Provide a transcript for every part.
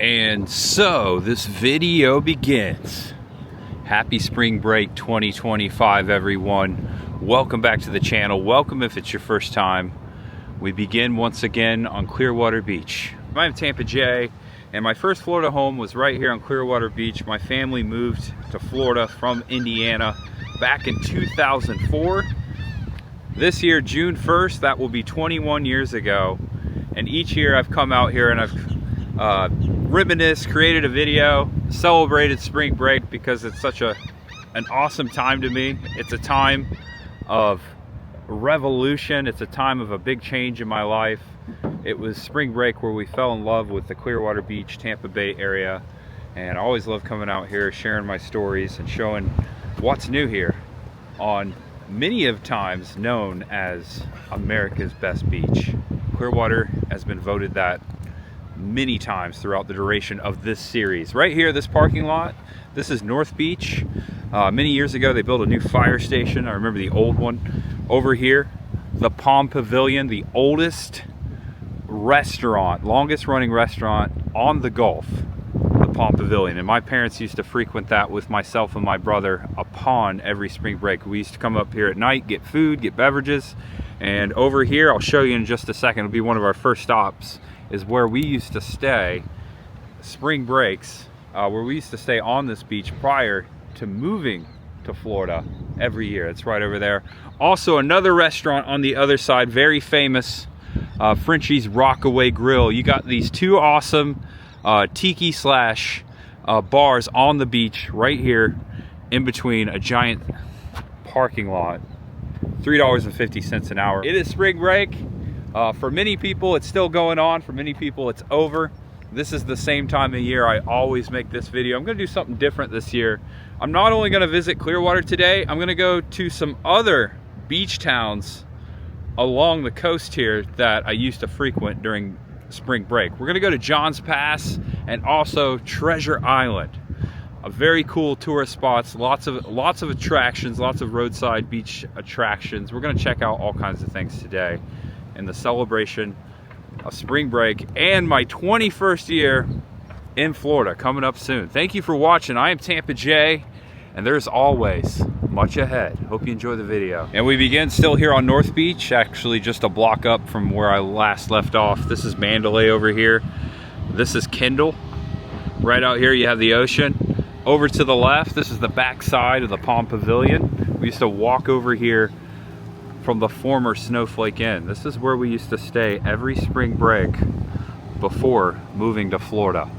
And so this video begins. Happy spring break 2025, everyone. Welcome back to the channel. Welcome if it's your first time. We begin once again on Clearwater Beach. I'm Tampa J, and my first Florida home was right here on Clearwater Beach. My family moved to Florida from Indiana back in 2004. This year, June 1st, that will be 21 years ago. And each year I've come out here and I've reminisced, created a video, celebrated spring break because it's such an awesome time to me. It's a time of revolution. It's a time of a big change in my life. It was spring break where we fell in love with the Clearwater Beach, Tampa Bay area. And I always love coming out here, sharing my stories and showing what's new here on many of times known as America's best beach. Clearwater has been voted that many times throughout the duration of this series. Right here, this parking lot, this is North Beach. Many years ago, they built a new fire station. I remember the old one. Over here, the Palm Pavilion, the oldest restaurant, longest running restaurant on the Gulf, the Palm Pavilion. And my parents used to frequent that with myself and my brother upon every spring break. We used to come up here at night, get food, get beverages. And over here, I'll show you in just a second, it'll be one of our first stops, is where we used to stay spring breaks, where we used to stay on this beach prior to moving to Florida every year. It's right over there. Also another restaurant on the other side, very famous, Frenchie's Rockaway Grill. You got these two awesome tiki slash bars on the beach right here in between a giant parking lot. $3.50 an hour. It is spring break. For many people, it's still going on. For many people, it's over. This is the same time of year I always make this video. I'm gonna do something different this year. I'm not only gonna visit Clearwater today, I'm gonna go to some other beach towns along the coast here that I used to frequent during spring break. We're gonna go to John's Pass and also Treasure Island. A very cool tourist spots, lots of attractions, lots of roadside beach attractions. We're gonna check out all kinds of things today in the celebration of spring break and my 21st year in Florida coming up soon. Thank you for watching. I am Tampa J, and there's always much ahead. Hope you enjoy the video. And we begin still here on North Beach, actually just a block up from where I last left off. This is Mandalay over here. This is Kendall. Right out here you have the ocean. Over to the left, this is the back side of the Palm Pavilion. We used to walk over here from the former Snowflake Inn. This is where we used to stay every spring break before moving to Florida.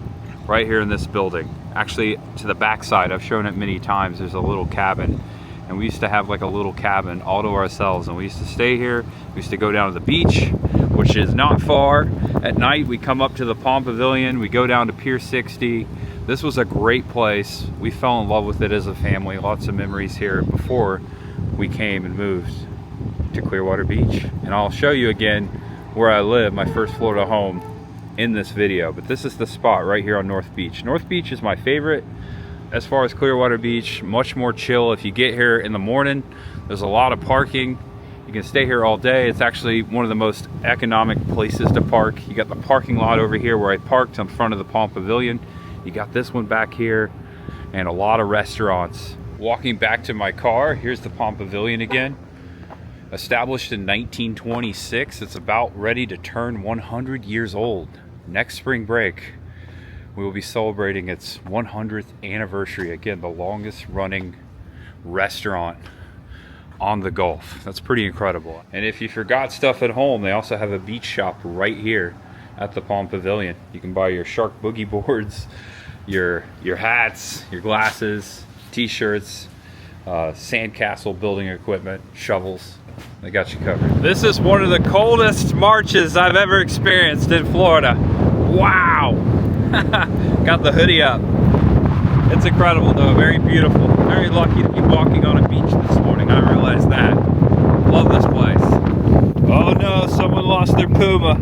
Right here in this building. Actually, to the back side, I've shown it many times, there's a little cabin. And we used to have like a little cabin all to ourselves. And we used to stay here. We used to go down to the beach, which is not far. At night, we come up to the Palm Pavilion. We go down to Pier 60. This was a great place. We fell in love with it as a family. Lots of memories here before we came and moved to Clearwater Beach. And I'll show you again where I live, my first Florida home, in this video. But this is the spot right here on North Beach. North Beach is my favorite as far as Clearwater Beach. Much more chill. If you get here in the morning, there's a lot of parking. You can stay here all day. It's actually one of the most economic places to park. You got the parking lot over here where I parked in front of the Palm Pavilion. You got this one back here and a lot of restaurants. Walking back to my car, here's the Palm Pavilion again. Established in 1926, it's about ready to turn 100 years old. Next spring break, we will be celebrating its 100th anniversary. Again, the longest running restaurant on the Gulf. That's pretty incredible. And if you forgot stuff at home, they also have a beach shop right here at the Palm Pavilion. You can buy your shark boogie boards, your hats, your glasses, t-shirts, sandcastle building equipment, shovels. They got you covered. This is one of the coldest Marches I've ever experienced in Florida. Wow! Got the hoodie up. It's incredible though, very beautiful. Very lucky to be walking on a beach this morning. I realized that. Love this place. Oh no, someone lost their Puma.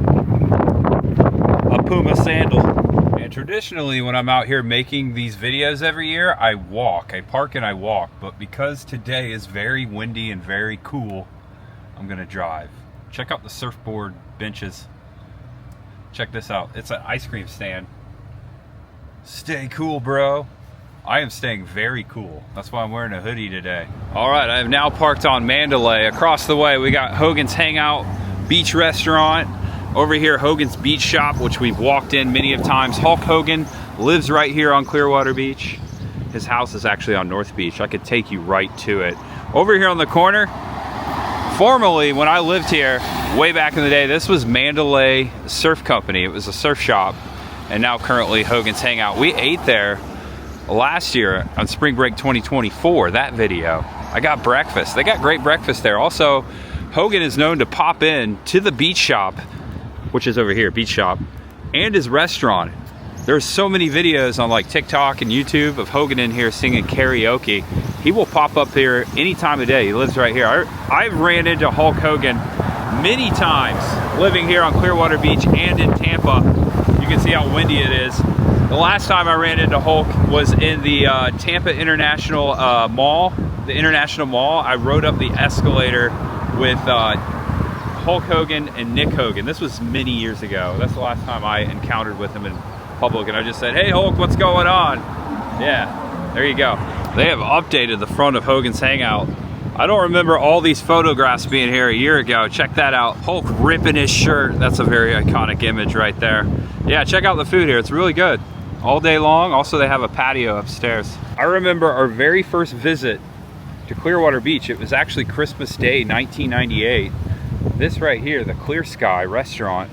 A Puma sandal. And traditionally when I'm out here making these videos every year, I walk. I park and I walk. But because today is very windy and very cool, I'm gonna drive. Check out the surfboard benches. Check this out. It's an ice cream stand. Stay cool, bro. I am staying very cool. That's why I'm wearing a hoodie today. All right, I have now parked on Mandalay. Across the way, we got Hogan's Hangout Beach Restaurant. Over here, Hogan's Beach Shop, which we've walked in many of times. Hulk Hogan lives right here on Clearwater Beach. His house is actually on North Beach. I could take you right to it. Over here on the corner, formerly, when I lived here, way back in the day, this was Mandalay Surf Company. It was a surf shop, and now currently Hogan's Hangout. We ate there last year on Spring Break 2024, that video. I got breakfast. They got great breakfast there. Also, Hogan is known to pop in to the beach shop, which is over here, beach shop, and his restaurant. There's so many videos on like TikTok and YouTube of Hogan in here singing karaoke. He will pop up here any time of day. He lives right here. I've ran into Hulk Hogan many times living here on Clearwater Beach and in Tampa. You can see how windy it is. The last time I ran into Hulk was in the Tampa International Mall, the International Mall. I rode up the escalator with Hulk Hogan and Nick Hogan. This was many years ago. That's the last time I encountered with him in public, and I just said, "Hey Hulk, what's going on?" Yeah, there you go. They have updated the front of Hogan's Hangout. I don't remember all these photographs being here a year ago. Check that out. Hulk ripping his shirt. That's a very iconic image right there. Yeah, check out the food here. It's really good. All day long. Also, they have a patio upstairs. I remember our very first visit to Clearwater Beach. It was actually Christmas Day, 1998. This right here, the Clear Sky restaurant,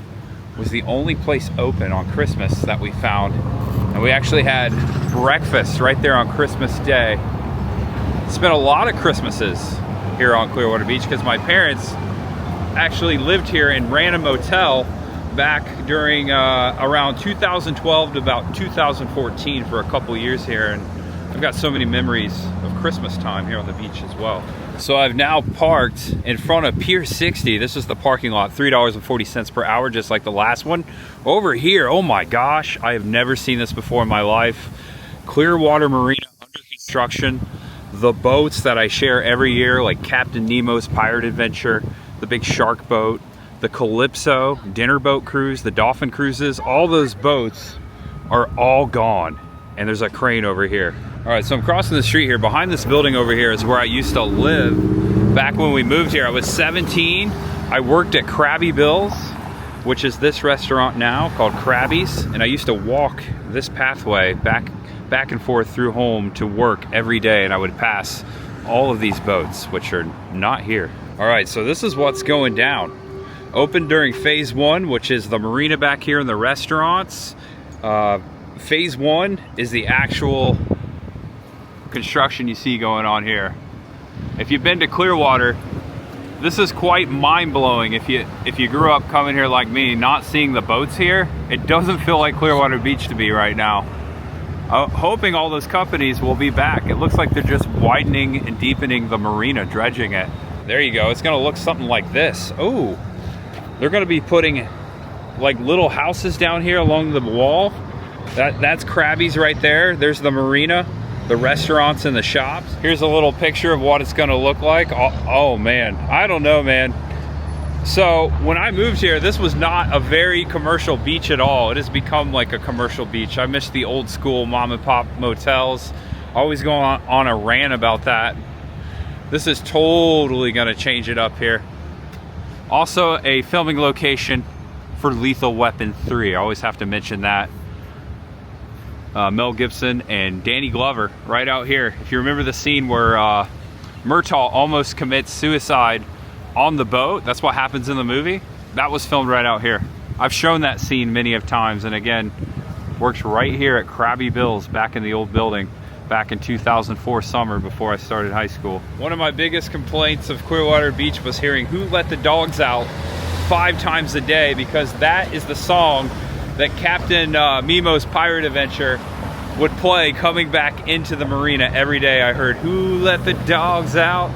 was the only place open on Christmas that we found. And we actually had breakfast right there on Christmas Day. Spent a lot of Christmases here on Clearwater Beach because my parents actually lived here and ran a motel back during around 2012 to about 2014 for a couple years here, and I've got so many memories of Christmas time here on the beach as well. So I've now parked in front of Pier 60. This is the parking lot, $3.40 per hour, just like the last one. Over here, oh my gosh, I have never seen this before in my life. Clearwater Marina under construction. The boats that I share every year, like Captain Nemo's Pirate Adventure, the big shark boat, the Calypso dinner boat cruise, the dolphin cruises, all those boats are all gone. And there's a crane over here. All right, so I'm crossing the street here. Behind this building over here is where I used to live. Back when we moved here, I was 17. I worked at Krabby Bill's, which is this restaurant now called Krabby's. And I used to walk this pathway back and forth through home to work every day. And I would pass all of these boats, which are not here. All right, so this is what's going down. Opened during phase 1, which is the marina back here and the restaurants. Phase 1 is the actual construction you see going on here. If you've been to Clearwater, this is quite mind-blowing. If you grew up coming here like me, not seeing the boats here, it doesn't feel like Clearwater Beach to me right now. Hoping all those companies will be back. It looks like they're just widening and deepening the marina, dredging it. There you go. It's gonna look something like this. Oh, they're gonna be putting like little houses down here along the wall. That's Krabby's right there. There's the marina, the restaurants and the shops. Here's a little picture of what it's gonna look like. Oh man, I don't know, man. So when I moved here, this was not a very commercial beach at all. It has become like a commercial beach. I miss the old school mom and pop motels. Always going on a rant about that. This is totally gonna change it up here. Also a filming location for Lethal Weapon 3. I always have to mention that. Mel Gibson and Danny Glover right out here. If you remember the scene where Murtaugh almost commits suicide on the boat, that's what happens in the movie. That was filmed right out here. I've shown that scene many of times, and again, worked right here at Krabby Bill's back in the old building back in 2004 summer before I started high school. One of my biggest complaints of Clearwater Beach was hearing "Who Let the Dogs Out" 5 times a day, because that is the song that Captain Nemo's Pirate Adventure would play coming back into the marina every day. I heard "Who Let the Dogs Out,"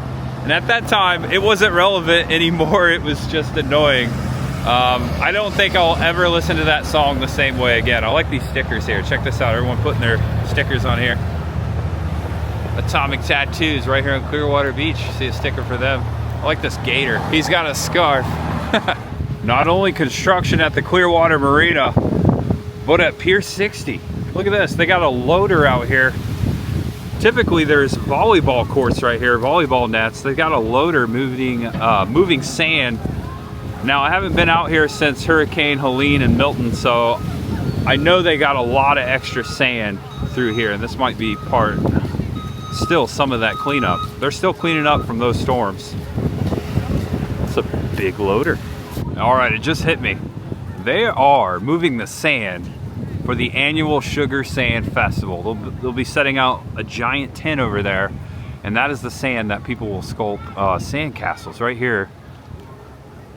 and at that time it wasn't relevant anymore. It was just annoying. I don't think I'll ever listen to that song the same way again. I like these stickers here. Check this out. Everyone putting their stickers on here. Atomic Tattoos right here on Clearwater Beach. See a sticker for them. I like this gator. He's got a scarf. Not only construction at the Clearwater Marina, but at Pier 60. Look at this, they got a loader out here. Typically there's volleyball courts right here, volleyball nets. They got a loader moving sand. Now I haven't been out here since Hurricane Helene and Milton, so I know they got a lot of extra sand through here, and this might be still some of that cleanup. They're still cleaning up from those storms. It's a big loader. All right, it just hit me. They are moving the sand for the annual Sugar Sand Festival. They'll be setting out a giant tent over there, and that is the sand that people will sculpt sand castles right here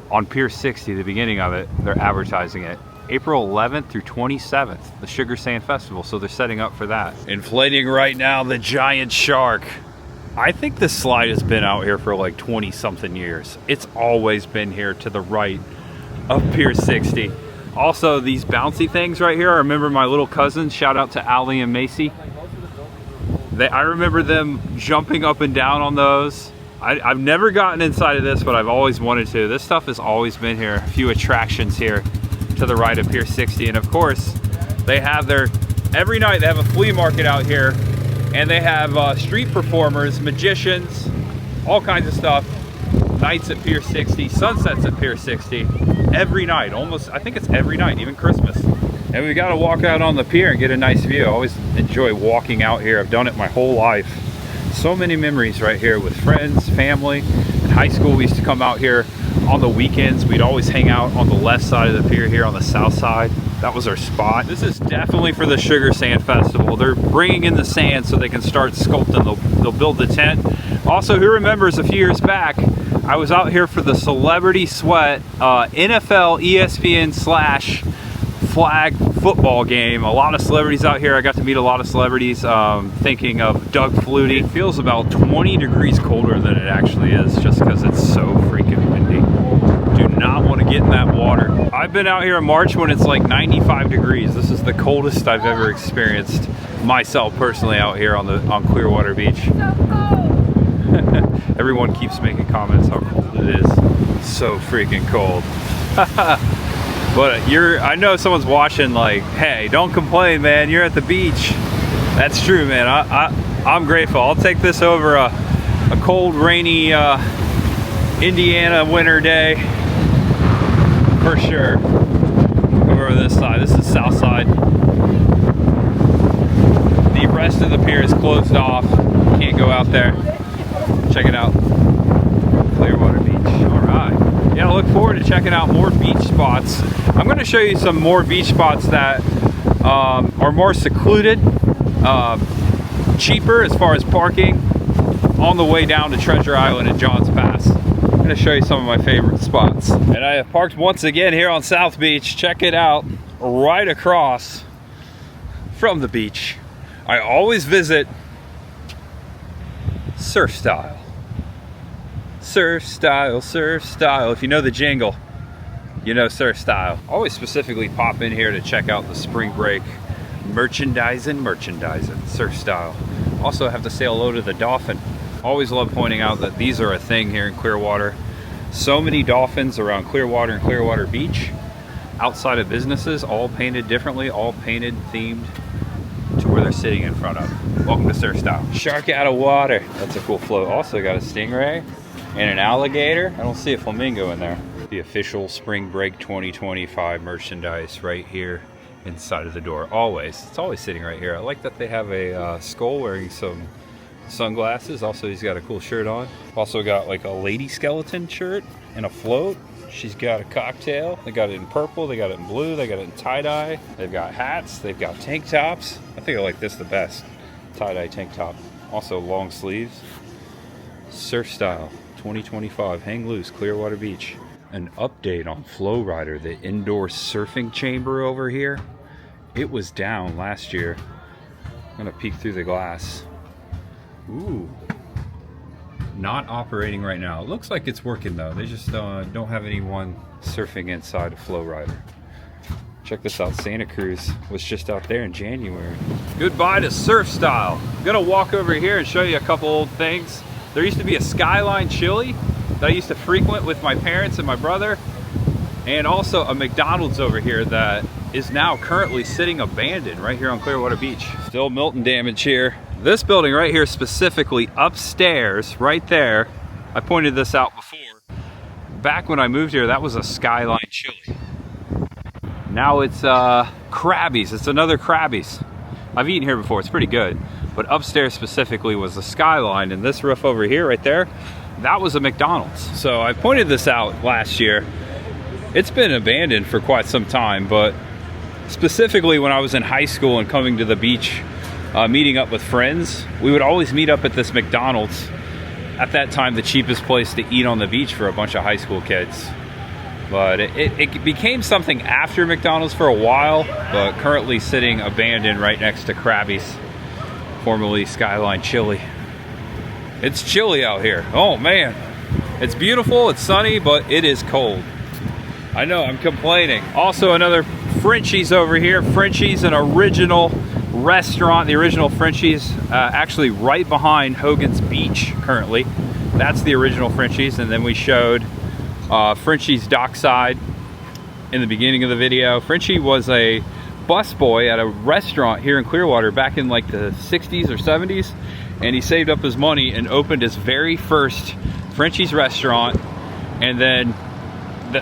on Pier 60, the beginning of it. They're advertising it. April 11th through 27th, the Sugar Sand Festival, so they're setting up for that. Inflating right now the giant shark. I think this slide has been out here for like 20 something years. It's always been here to the right of Pier 60. Also, these bouncy things right here, I remember my little cousins, shout out to Allie and Macy. I remember them jumping up and down on those. I've never gotten inside of this, but I've always wanted to. This stuff has always been here. A few attractions here to the right of Pier 60. And of course, they have every night they have a flea market out here, and they have street performers, magicians, all kinds of stuff. Nights at Pier 60, sunsets at Pier 60, every night, almost, I think it's every night, even Christmas. And we gotta walk out on the pier and get a nice view. I always enjoy walking out here. I've done it my whole life. So many memories right here with friends, family. In high school, we used to come out here on the weekends. We'd always hang out on the left side of the pier here on the south side. That was our spot. This is definitely for the Sugar Sand Festival. They're bringing in the sand so they can start sculpting. They'll build the tent. Also, who remembers a few years back, I was out here for the Celebrity Sweat NFL ESPN / flag football game. A lot of celebrities out here. I got to meet a lot of celebrities. Thinking of Doug Flutie. It feels about 20 degrees colder than it actually is, just because it's so freaking windy. Do not want to get in that water. I've been out here in March when it's like 95 degrees. This is the coldest I've ever experienced myself personally out here on Clearwater Beach. Everyone keeps making comments how cold it is. So freaking cold. But I know someone's watching like, hey, don't complain, man. You're at the beach. That's true, man. I'm grateful. I'll take this over a cold, rainy Indiana winter day for sure. Over this side. This is south side. The rest of the pier is closed off. Can't go out there. Check it out. Clearwater Beach. All right. Yeah, I look forward to checking out more beach spots. I'm going to show you some more beach spots that are more secluded, cheaper as far as parking, on the way down to Treasure Island and John's Pass. I'm going to show you some of my favorite spots. And I have parked once again here on South Beach. Check it out, right across from the beach. I always visit Surf Style. Surf Style, Surf Style. If you know the jingle, you know Surf Style. Always specifically pop in here to check out the spring break merchandising. Surf Style. Also have to say hello to the dolphin. Always love pointing out that these are a thing here in Clearwater. So many dolphins around Clearwater and Clearwater Beach. Outside of businesses, all painted differently, all painted themed to where they're sitting in front of. Welcome to Surf Style. Shark out of water. That's a cool float. Also got a stingray and an alligator. I don't see a flamingo in there. The official Spring Break 2025 merchandise right here inside of the door. Always. It's always sitting right here. I like that they have a skull wearing some sunglasses. Also, he's got a cool shirt on. Also got like a lady skeleton shirt and a float. She's got a cocktail. They got it in purple, they got it in blue, they got it in tie-dye. They've got hats, they've got tank tops. I think I like this the best. Tie-dye tank top. Also long sleeves. Surf Style 2025, hang loose, Clearwater Beach. An update on Flow Rider, the indoor surfing chamber over here. It was down last year. I'm gonna peek through the glass. Ooh. Not operating right now. It looks like it's working though. They just don't have anyone surfing inside a Flow Rider. Check this out. Santa Cruz was just out there in January. Goodbye to Surf Style. I'm gonna walk over here and show you a couple old things. There used to be a Skyline Chili that I used to frequent with my parents and my brother, and also a McDonald's over here that is now currently sitting abandoned right here on Clearwater Beach. Still Milton damage here. This building right here specifically upstairs, right there, I pointed this out before. Back when I moved here, that was a Skyline chili. Now it's Krabby's. It's another Krabby's. I've eaten here before, it's pretty good. But upstairs specifically was the Skyline, and this roof over here, right there, that was a McDonald's. So I pointed this out last year. It's been abandoned for quite some time, but specifically when I was in high school and coming to the beach, meeting up with friends, we would always meet up at this McDonald's. At that time, the cheapest place to eat on the beach for a bunch of high school kids. But it became something after McDonald's for a while, but currently sitting abandoned right next to Krabby's, formerly Skyline Chili. It's chilly out here. Oh man, it's beautiful, it's sunny, but it is cold. I know, I'm complaining. Also another Frenchie's over here. Frenchie's, an original restaurant, the original Frenchie's, actually right behind Hogan's Beach currently. That's the original Frenchie's, and then we showed Frenchie's Dockside in the beginning of the video. Frenchie was a busboy at a restaurant here in Clearwater back in like the 60s or 70s, and he saved up his money and opened his very first Frenchie's restaurant, and then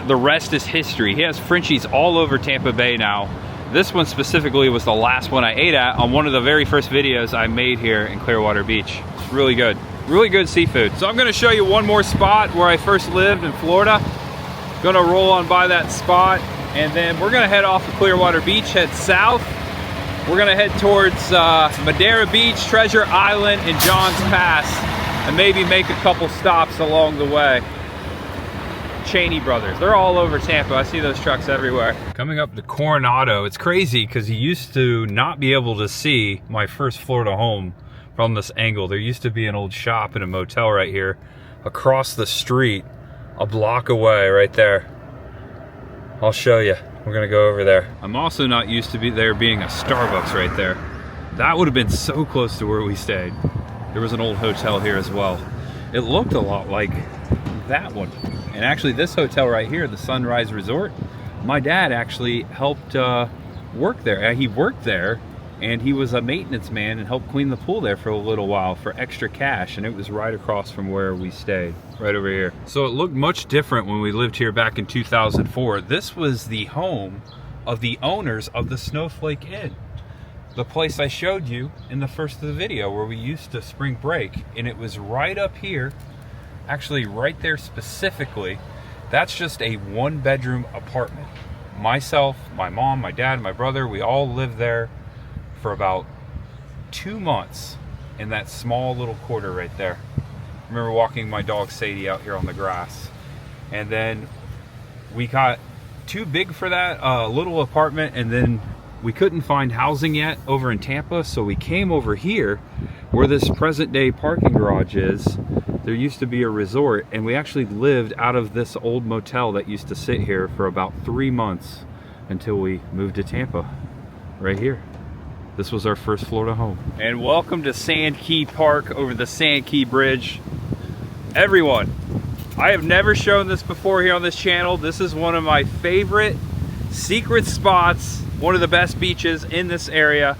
the rest is history. He has Frenchie's all over Tampa Bay now. This one specifically was the last one I ate at on one of the very first videos I made here in Clearwater Beach. It's really good seafood. So I'm gonna show you one more spot where I first lived in Florida. Gonna roll on by that spot, and then we're gonna head off of Clearwater Beach, head south. We're gonna head towards Madeira Beach, Treasure Island, and John's Pass, and maybe make a couple stops along the way. Cheney Brothers, they're all over Tampa. I see those trucks everywhere. Coming up to Coronado, it's crazy because you used to not be able to see my first Florida home from this angle. There used to be an old shop and a motel right here across the street, a block away right there. I'll show you. We're gonna go over there. I'm also not used to there being a Starbucks right there. That would have been so close to where we stayed. There was an old hotel here as well. It looked a lot like that one. And actually this hotel right here, the Sunrise Resort, my dad actually helped work there. He worked there, and he was a maintenance man and helped clean the pool there for a little while for extra cash, and it was right across from where we stayed, right over here. So it looked much different when we lived here back in 2004. This was the home of the owners of the Snowflake Inn, the place I showed you in the first of the video where we used to spring break, and it was right up here. Actually right there specifically. That's just a one-bedroom apartment. Myself, my mom, my dad, my brother, we all lived there for about 2 months in that small little quarter right there. I remember walking my dog Sadie out here on the grass, and then we got too big for that little apartment, and then we couldn't find housing yet over in Tampa, so we came over here where this present day parking garage is. There used to be a resort, and we actually lived out of this old motel that used to sit here for about 3 months until we moved to Tampa, right here. This was our first Florida home. And welcome to Sand Key Park over the Sand Key Bridge. Everyone, I have never shown this before here on this channel. This is one of my favorite secret spots, one of the best beaches in this area.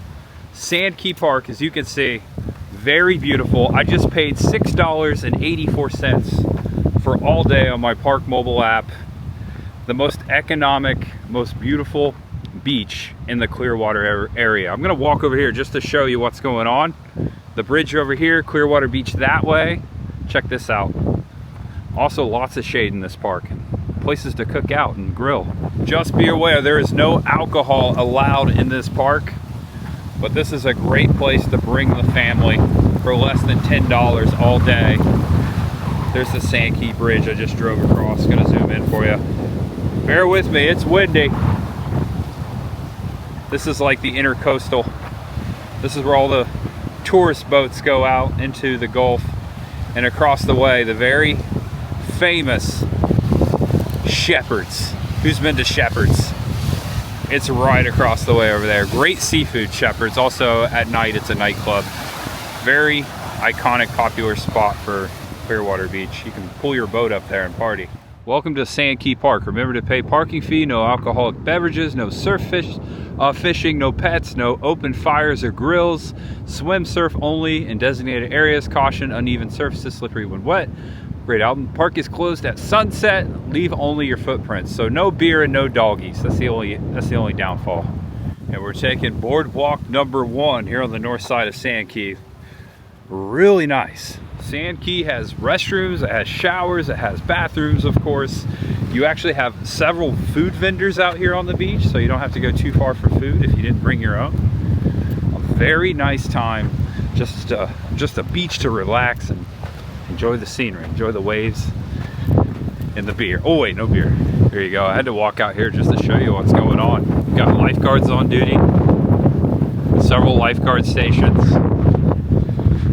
Sand Key Park, as you can see, very beautiful. I just paid $6.84 for all day on my Park mobile app. The most economic, most beautiful beach in the Clearwater area. I'm gonna walk over here just to show you what's going on. The bridge over here, Clearwater Beach that way. Check this out. Also lots of shade in this park. Places to cook out and grill. Just be aware, there is no alcohol allowed in this park, but this is a great place to bring the family for less than $10 all day. There's the Sand Key Bridge I just drove across. Gonna zoom in for you. Bear with me, it's windy. This is like the intercoastal. This is where all the tourist boats go out into the Gulf. And across the way, the very famous Shepherd's. Who's been to Shepherd's? It's right across the way over there. Great seafood, Shepherd's. Also at night, it's a nightclub. Very iconic, popular spot for Clearwater Beach. You can pull your boat up there and party. Welcome to Sand Key Park. Remember to pay parking fee, no alcoholic beverages, no fishing, no pets, no open fires or grills, swim surf only in designated areas. Caution, uneven surfaces, slippery when wet. Great album. Park is closed at sunset. Leave only your footprints. So no beer and no doggies. That's the only downfall. And we're taking boardwalk number 1 here on the north side of Sand Key. Really nice. Sand Key has restrooms, it has showers, it has bathrooms, of course. You actually have several food vendors out here on the beach, so you don't have to go too far for food if you didn't bring your own. A very nice time, just a beach to relax and enjoy the scenery, enjoy the waves and the beer. Oh wait, no beer. There you go. I had to walk out here just to show you what's going on. We've got lifeguards on duty, several lifeguard stations.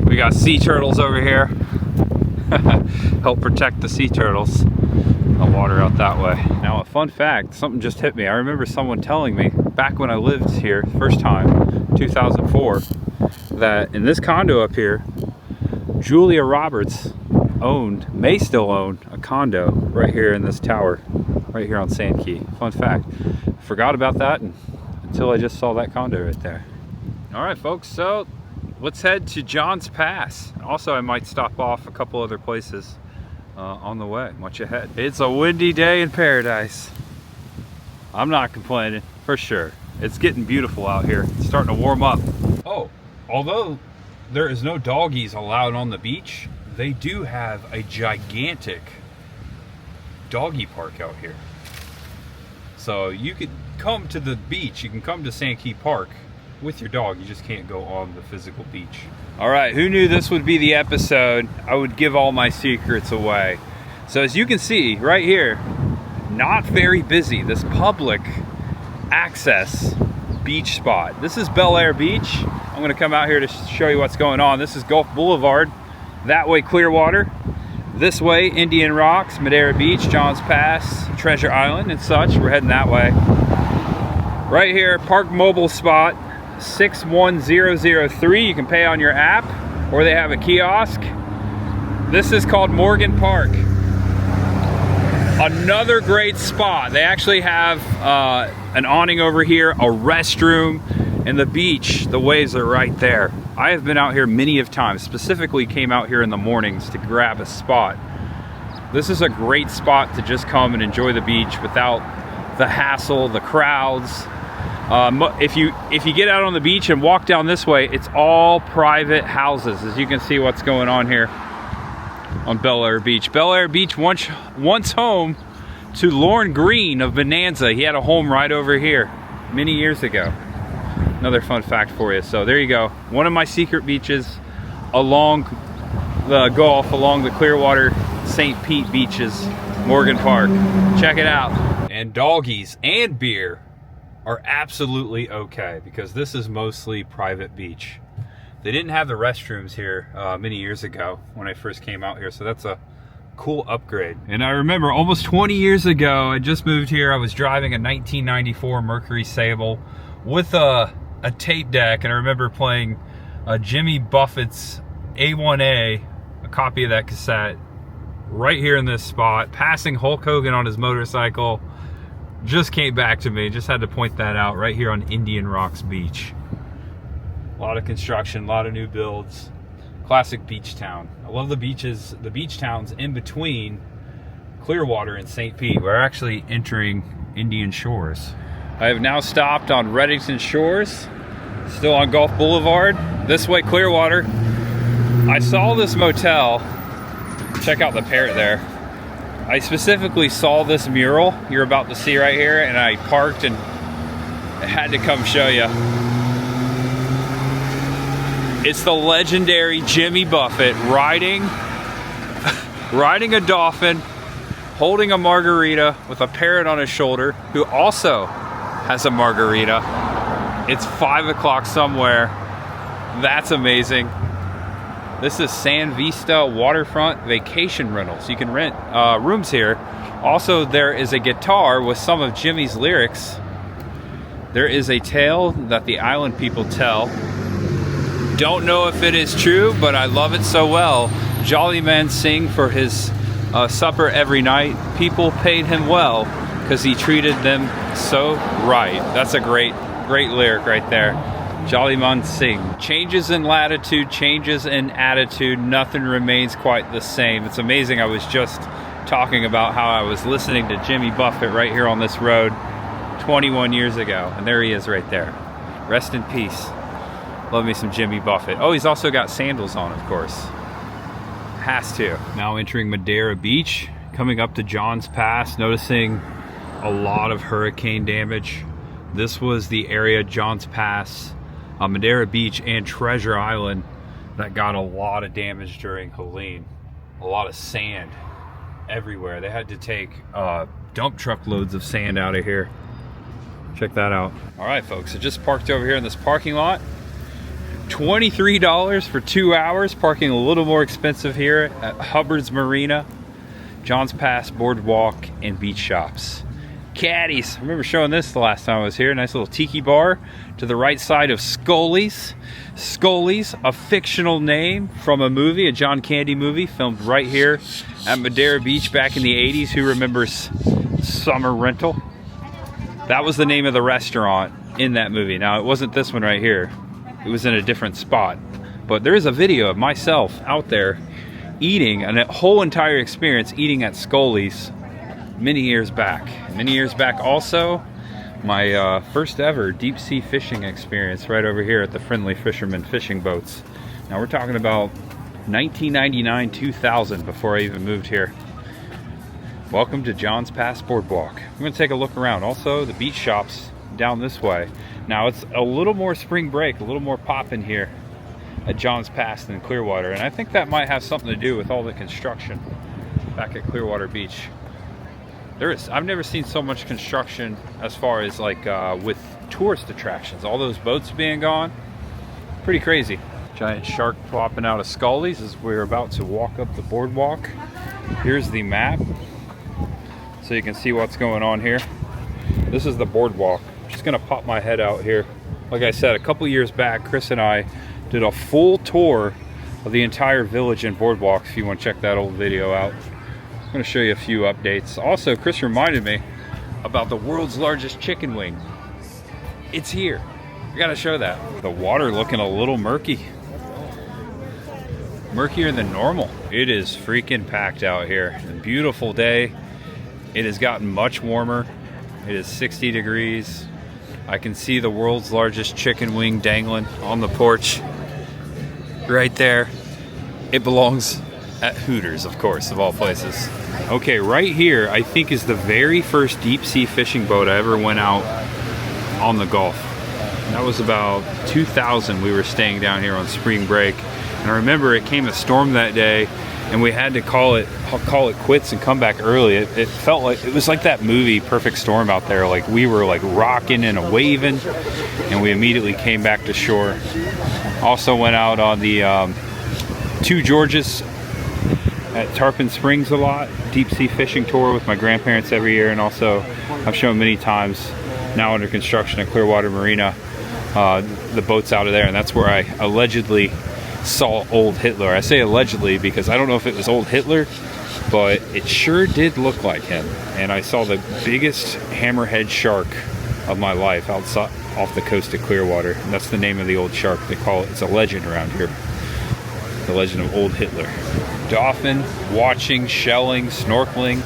We got sea turtles over here. Help protect the sea turtles. The water out that way. Now a fun fact, something just hit me. I remember someone telling me back when I lived here first time, 2004, that in this condo up here, Julia Roberts may still own a condo right here in this tower, right here on Sand Key. Fun fact. Forgot about that until I just saw that condo right there. All right, folks, so let's head to John's Pass. Also, I might stop off a couple other places on the way, much ahead. It's a windy day in paradise. I'm not complaining, for sure. It's getting beautiful out here. It's starting to warm up. Oh, although there is no doggies allowed on the beach, they do have a gigantic doggy park out here. So you could come to the beach, you can come to Sand Key Park with your dog, you just can't go on the physical beach. All right, who knew this would be the episode? I would give all my secrets away. So as you can see right here, not very busy, this public access beach spot. This is Bel-Air Beach. I'm gonna come out here to show you what's going on. This is Gulf Boulevard, that way Clearwater, this way Indian Rocks, Madeira Beach, John's Pass, Treasure Island and such. We're heading that way. Right here, Park Mobile spot, 61003. You can pay on your app or they have a kiosk. This is called Morgan Park. Another great spot. They actually have an awning over here, a restroom, and the beach. The waves are right there. I have been out here many of times, specifically came out here in the mornings to grab a spot. This is a great spot to just come and enjoy the beach without the hassle, the crowds. If you get out on the beach and walk down this way, it's all private houses. As you can see what's going on here on Bel-Air Beach. Bel-Air Beach once home to Lorne Green of Bonanza. He had a home right over here many years ago. Another fun fact for you. So there you go. One of my secret beaches along the Gulf, along the Clearwater St. Pete beaches, Morgan Park. Check it out. And doggies and beer are absolutely okay because this is mostly private beach. They didn't have the restrooms here many years ago when I first came out here, so that's a cool upgrade. And I remember almost 20 years ago, I just moved here, I was driving a 1994 Mercury Sable with a tape deck, and I remember playing Jimmy Buffett's A1A, a copy of that cassette, right here in this spot, passing Hulk Hogan on his motorcycle. Just came back to me, just had to point that out right here on Indian Rocks Beach. A lot of construction, a lot of new builds. Classic beach town. I love the beaches, the beach towns in between Clearwater and St. Pete. We're actually entering Indian Shores. I have now stopped on Reddington Shores, still on Gulf Boulevard. This way, Clearwater. I saw this motel. Check out the parrot there. I specifically saw this mural you're about to see right here, and I parked and had to come show you. It's the legendary Jimmy Buffett riding a dolphin, holding a margarita with a parrot on his shoulder, who also has a margarita. It's 5 o'clock somewhere. That's amazing. This is San Vista Waterfront Vacation Rentals. You can rent rooms here. Also, there is a guitar with some of Jimmy's lyrics. There is a tale that the island people tell. Don't know if it is true, but I love it so well. Jolly men sing for his supper every night. People paid him well because he treated them so right. That's a great lyric right there. Jolly Man Singh. Changes in latitude, changes in attitude, nothing remains quite the same. It's amazing. I was just talking about how I was listening to Jimmy Buffett right here on this road 21 years ago, and there he is right there. Rest in peace. Love me some Jimmy Buffett. Oh, he's also got sandals on, of course. Has to. Now entering Madeira Beach, coming up to Johns Pass, noticing a lot of hurricane damage. This was the area, Johns Pass, Madeira Beach, and Treasure Island, that got a lot of damage during Helene. A lot of sand everywhere. They had to take dump truck loads of sand out of here. Check that out. All right, folks, I just parked over here in this parking lot. $23 for 2 hours. Parking a little more expensive here at Hubbard's Marina, Johns Pass Boardwalk, and beach shops. Caddies. I remember showing this the last time I was here. Nice little tiki bar to the right side of Scully's. Scully's, a fictional name from a movie, a John Candy movie, filmed right here at Madeira Beach back in the 80s. Who remembers Summer Rental? That was the name of the restaurant in that movie. Now, it wasn't this one right here. It was in a different spot. But there is a video of myself out there eating, and a whole entire experience eating at Scully's many years back. Many years back also, my first ever deep sea fishing experience right over here at the Friendly Fisherman fishing boats. Now we're talking about 1999, 2000, before I even moved here. Welcome to Johns Pass Boardwalk. I'm gonna take a look around. Also, the beach shops down this way. Now it's a little more spring break, a little more poppin' here at Johns Pass than Clearwater, and I think that might have something to do with all the construction back at Clearwater Beach. I've never seen so much construction as far as like with tourist attractions. All those boats being gone, pretty crazy. Giant shark popping out of Scully's as we're about to walk up the boardwalk. Here's the map, so you can see what's going on here. This is the boardwalk. I'm just gonna pop my head out here. Like I said, a couple years back, Chris and I did a full tour of the entire village and boardwalk. If you want to check that old video out, I'm gonna show you a few updates. Also, Chris reminded me about the world's largest chicken wing. It's here. I gotta show that. The water looking a little murky. Murkier than normal. It is freaking packed out here. A beautiful day. It has gotten much warmer. It is 60 degrees. I can see the world's largest chicken wing dangling on the porch right there. It belongs at Hooters, of course, of all places. Okay, right here I think is the very first deep sea fishing boat I ever went out on the Gulf. That was about 2000. We were staying down here on spring break, and I remember it came a storm that day and we had to call it quits and come back early. It felt like it was like that movie Perfect Storm out there. Like we were like rocking and waving, and we immediately came back to shore. Also went out on the Two Georges at Tarpon Springs a lot. Deep sea fishing tour with my grandparents every year, and also I've shown many times now under construction at Clearwater Marina, the boats out of there, and that's where I allegedly saw old Hitler. I say allegedly because I don't know if it was old Hitler, but it sure did look like him. And I saw the biggest hammerhead shark of my life outside off the coast of Clearwater. And that's the name of the old shark. They call it, it's a legend around here, the legend of old Hitler. Dolphin watching, shelling, snorkeling,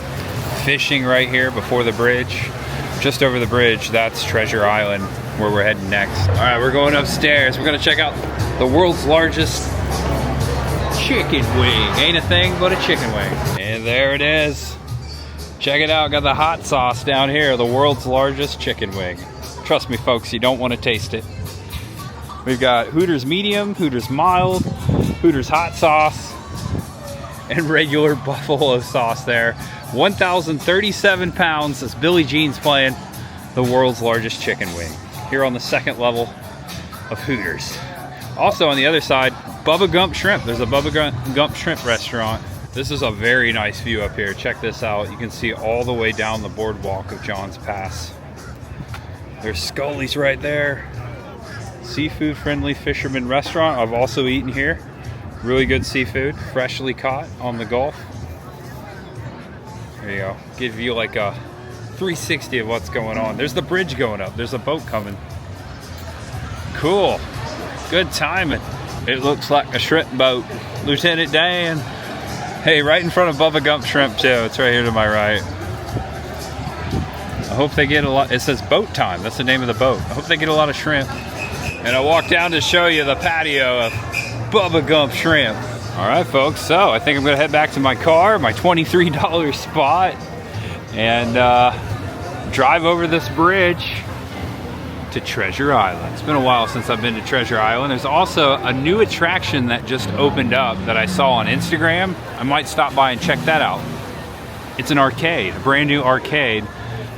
fishing right here before the bridge. Just over the bridge, that's Treasure Island, where we're heading next. All right, we're going upstairs. We're gonna check out the world's largest chicken wing. Ain't a thing but a chicken wing. And there it is. Check it out, got the hot sauce down here, the world's largest chicken wing. Trust me folks, you don't want to taste it. We've got Hooters medium, Hooters mild, Hooters hot sauce, and regular buffalo sauce there. 1,037 pounds, as Billie Jean's playing, the world's largest chicken wing. Here on the second level of Hooters. Also on the other side, Bubba Gump Shrimp. There's a Bubba Gump Shrimp restaurant. This is a very nice view up here. Check this out. You can see all the way down the boardwalk of Johns Pass. There's Scully's right there. Seafood Friendly Fisherman Restaurant. I've also eaten here. Really good seafood, freshly caught on the Gulf. There you go. Give you like a 360 of what's going on. There's the bridge going up. There's a boat coming. Cool. Good timing. It looks like a shrimp boat. Lieutenant Dan. Hey, right in front of Bubba Gump Shrimp too. It's right here to my right. I hope they get a lot. It says boat time. That's the name of the boat. I hope they get a lot of shrimp. And I walked down to show you the patio of Bubba Gump Shrimp. All right, folks. So I think I'm gonna head back to my car, my $23 spot, and drive over this bridge to Treasure Island. It's been a while since I've been to Treasure Island. There's also a new attraction that just opened up that I saw on Instagram. I might stop by and check that out. It's an arcade, a brand new arcade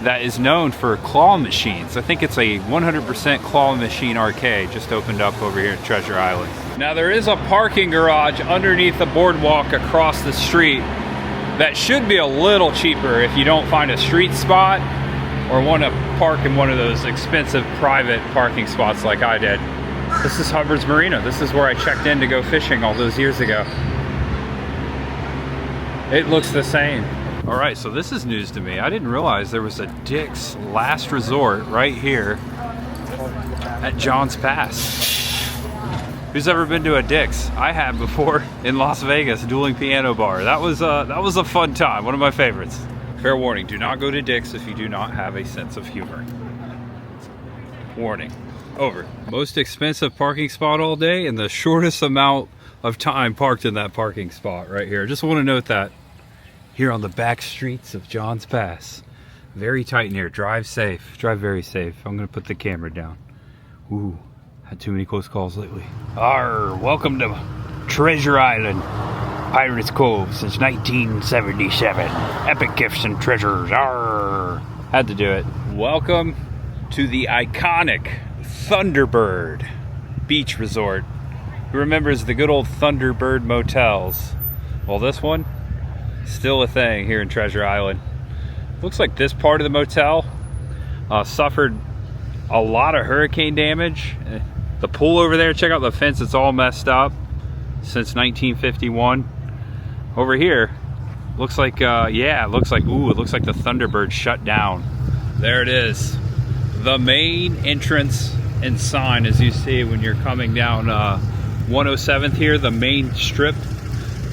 that is known for claw machines. I think it's a 100% claw machine arcade, just opened up over here at Treasure Island. Now there is a parking garage underneath the boardwalk across the street that should be a little cheaper if you don't find a street spot or want to park in one of those expensive private parking spots like I did. This is Hubbard's Marina. This is where I checked in to go fishing all those years ago. It looks the same. All right, so this is news to me. I didn't realize there was a Dick's Last Resort right here at John's Pass. Who's ever been to a Dick's? I have before in Las Vegas, Dueling Piano Bar. That was a fun time, one of my favorites. Fair warning, do not go to Dick's if you do not have a sense of humor. Warning, over. Most expensive parking spot all day and the shortest amount of time parked in that parking spot right here. Just want to note that. Here on the back streets of John's Pass. Very tight in here, drive safe, drive very safe. I'm gonna put the camera down. Ooh, had too many close calls lately. Arr, welcome to Treasure Island. Pirates Cove since 1977. Epic gifts and treasures. Arr. Had to do it. Welcome to the iconic Thunderbird Beach Resort. Who remembers the good old Thunderbird motels? Well, this one, still a thing here in Treasure Island. Looks like this part of the motel suffered a lot of hurricane damage. The pool over there, check out the fence, it's all messed up since 1951. Over here, looks like, yeah, it looks like the Thunderbird shut down. There it is. The main entrance and sign, as you see when you're coming down 107th here, the main strip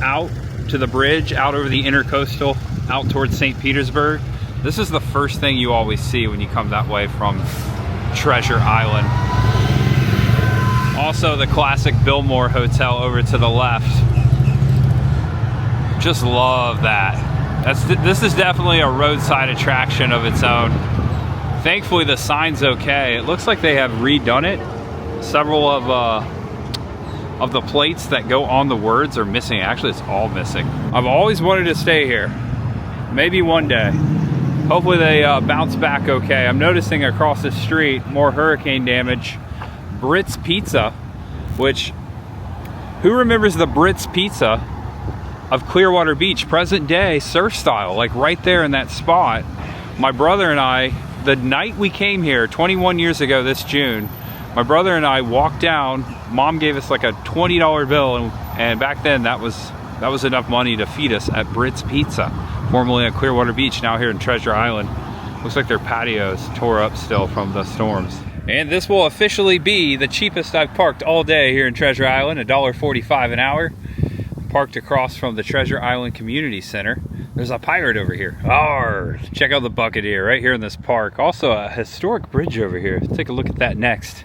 out to the bridge, out over the intercoastal, out towards St. Petersburg. This is the first thing you always see when you come that way from Treasure Island. Also the classic Billmore Hotel over to the left. Just love that. This is definitely a roadside attraction of its own. Thankfully the sign's okay. It looks like they have redone it. Several of the plates that go on the words are missing. Actually, it's all missing. I've always wanted to stay here. Maybe one day. Hopefully they bounce back okay. I'm noticing across the street more hurricane damage. Brits Pizza, which, who remembers the Brits Pizza of Clearwater Beach, present day surf style, like right there in that spot. My brother and I, the night we came here 21 years ago this June, my brother and I walked down. Mom gave us like a $20 bill, and back then that was enough money to feed us at Brits Pizza, formerly at Clearwater Beach, now here in Treasure Island. Looks like their patios tore up still from the storms. And this will officially be the cheapest I've parked all day here in Treasure Island, $1.45 an hour. Parked across from the Treasure Island Community Center. There's a pirate over here. Arr! Check out the bucket here, right here in this park. Also a historic bridge over here. Take a look at that next.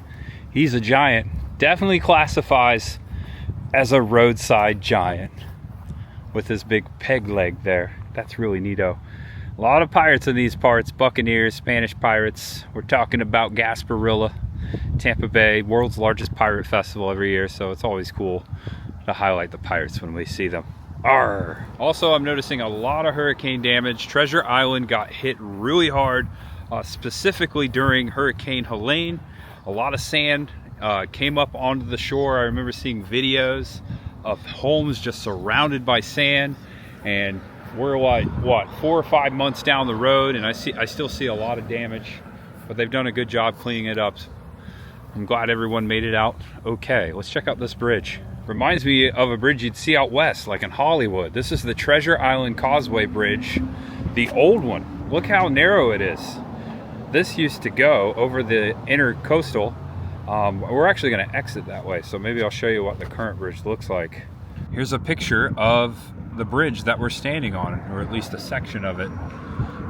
He's a giant. Definitely classifies as a roadside giant with his big peg leg there. That's really neato. A lot of pirates in these parts, buccaneers, Spanish pirates. We're talking about Gasparilla, Tampa Bay, world's largest pirate festival every year, so it's always cool to highlight the pirates when we see them. Arr! Also, I'm noticing a lot of hurricane damage. Treasure Island got hit really hard, specifically during Hurricane Helene. A lot of sand came up onto the shore. I remember seeing videos of homes just surrounded by sand, and we're like, what, 4 or 5 months down the road, and I still see a lot of damage, but they've done a good job cleaning it up. I'm glad everyone made it out okay. Let's check out this bridge. Reminds me of a bridge you'd see out west, like in Hollywood. This is the Treasure Island Causeway Bridge. the old one. Look how narrow it is. This used to go over the intercoastal. We're actually going to exit that way, so maybe I'll show you what the current bridge looks like. Here's a picture of the bridge that we're standing on, or at least a section of it.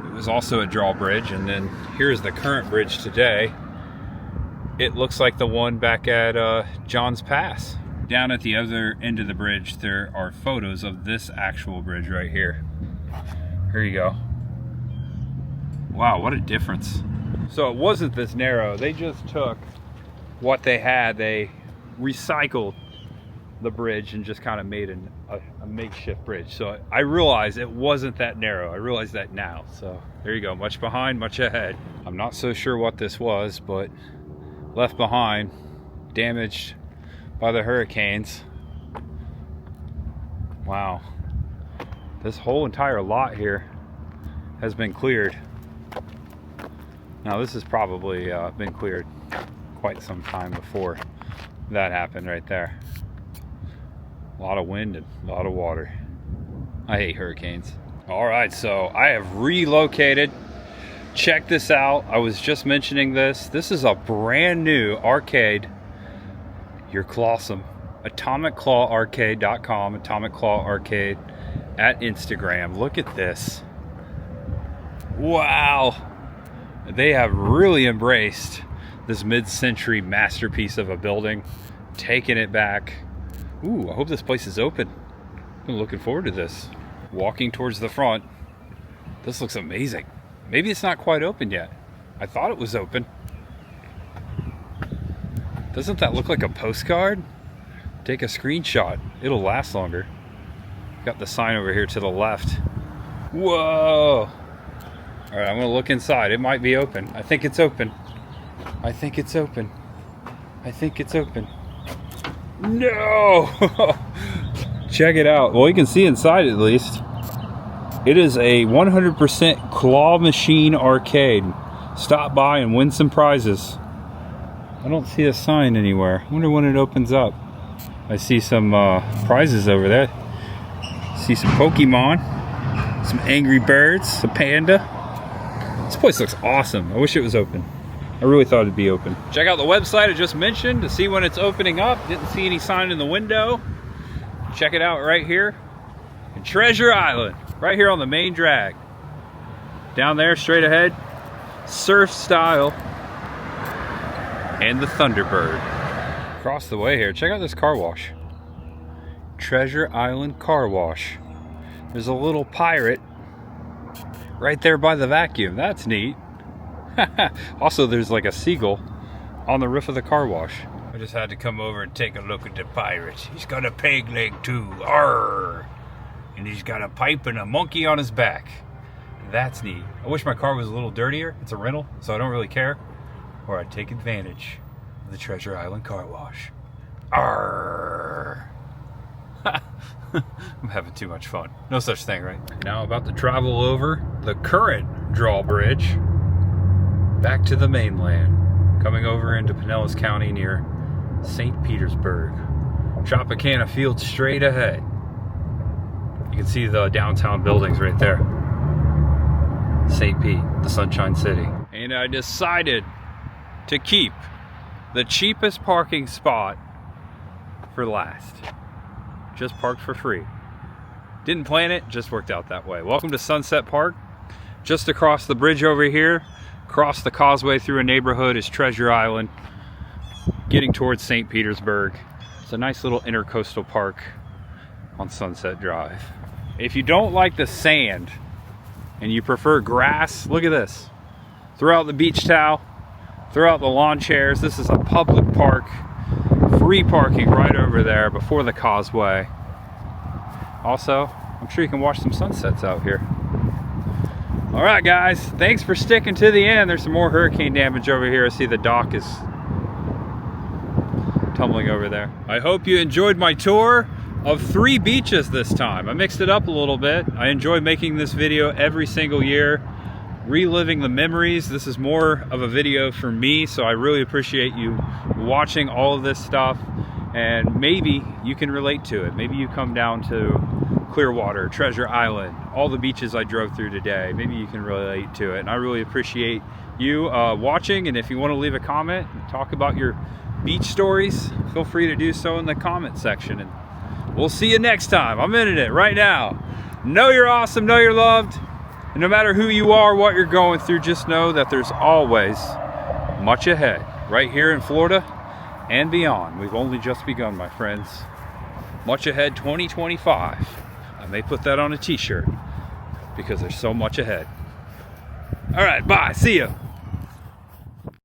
It was also a drawbridge, and then here's the current bridge today. It looks like the one back at John's Pass. Down at the other end of the bridge, there are photos of this actual bridge right here. Here you go. Wow, what a difference. So it wasn't this narrow. They just took what they had, they recycled the bridge and just kind of made a makeshift bridge. So I realized it wasn't that narrow. I realize that now. So there you go, much behind, much ahead. I'm not so sure what this was, but left behind, damaged by the hurricanes. Wow. This whole entire lot here has been cleared. Now this has probably been cleared quite some time before that happened right there. A lot of wind and a lot of water. I hate hurricanes. All right, so I have relocated. Check this out. I was just mentioning this. This is a brand new arcade. You're clawsome. AtomicClawArcade.com, Atomic Claw Arcade at Instagram. Look at this. Wow. They have really embraced this mid-century masterpiece of a building, taking it back. Ooh, I hope this place is open. I'm looking forward to this. Walking towards the front. This looks amazing. Maybe it's not quite open yet. I thought it was open. Doesn't that look like a postcard? Take a screenshot. It'll last longer. Got the sign over here to the left. Whoa! All right, I'm gonna look inside. It might be open. I think it's open. I think it's open. I think it's open. No! Check it out. Well, you can see inside at least. It is a 100% claw machine arcade. Stop by and win some prizes. I don't see a sign anywhere. I wonder when it opens up. I see some prizes over there. See some Pokemon, some Angry Birds, a panda. This place looks awesome. I wish it was open. I really thought it'd be open. Check out the website I just mentioned to see when it's opening up. Didn't see any sign in the window. Check it out right here in Treasure Island, right here on the main drag. Down there, straight ahead, surf style, and the Thunderbird. Across the way here, check out this car wash. Treasure Island Car Wash. There's a little pirate right there by the vacuum. That's neat. Also, there's like a seagull on the roof of the car wash. I just had to come over and take a look at the pirate. He's got a peg leg too. Arr! And he's got a pipe and a monkey on his back. That's neat. I wish my car was a little dirtier. It's a rental, so I don't really care. Or I'd take advantage of the Treasure Island Car Wash. Arr! I'm having too much fun. No such thing, right? Now about to travel over the current drawbridge back to the mainland, coming over into Pinellas County near St. Petersburg. Tropicana Field straight ahead. You can see the downtown buildings right there. St. Pete, the Sunshine City. And I decided to keep the cheapest parking spot for last. Just parked for free. Didn't plan it, just worked out that way. Welcome to Sunset Park. Just across the bridge over here, across the causeway through a neighborhood is Treasure Island, getting towards St. Petersburg. It's a nice little intercoastal park on Sunset Drive. If you don't like the sand and you prefer grass, look at this. Throw out the beach towel, throw out the lawn chairs. This is a public park. Free parking right over there before the causeway. Also, I'm sure you can watch some sunsets out here. All right, guys, thanks for sticking to the end. There's some more hurricane damage over here. I see the dock is tumbling over there. I hope you enjoyed my tour of 3 beaches this time. I mixed it up a little bit. I enjoy making this video every single year, reliving the memories. This is more of a video for me, so I really appreciate you watching all of this stuff, and maybe you can relate to it. Maybe you come down to Clearwater, Treasure Island, all the beaches I drove through today. Maybe you can relate to it. And I really appreciate you watching. And if you want to leave a comment and talk about your beach stories, feel free to do so in the comment section. And we'll see you next time. I'm in it right now. Know you're awesome, know you're loved. And no matter who you are, what you're going through, just know that there's always much ahead. Right here in Florida and beyond. We've only just begun, my friends. Much ahead 2025. I may put that on a t-shirt because there's so much ahead. All right, bye. See ya.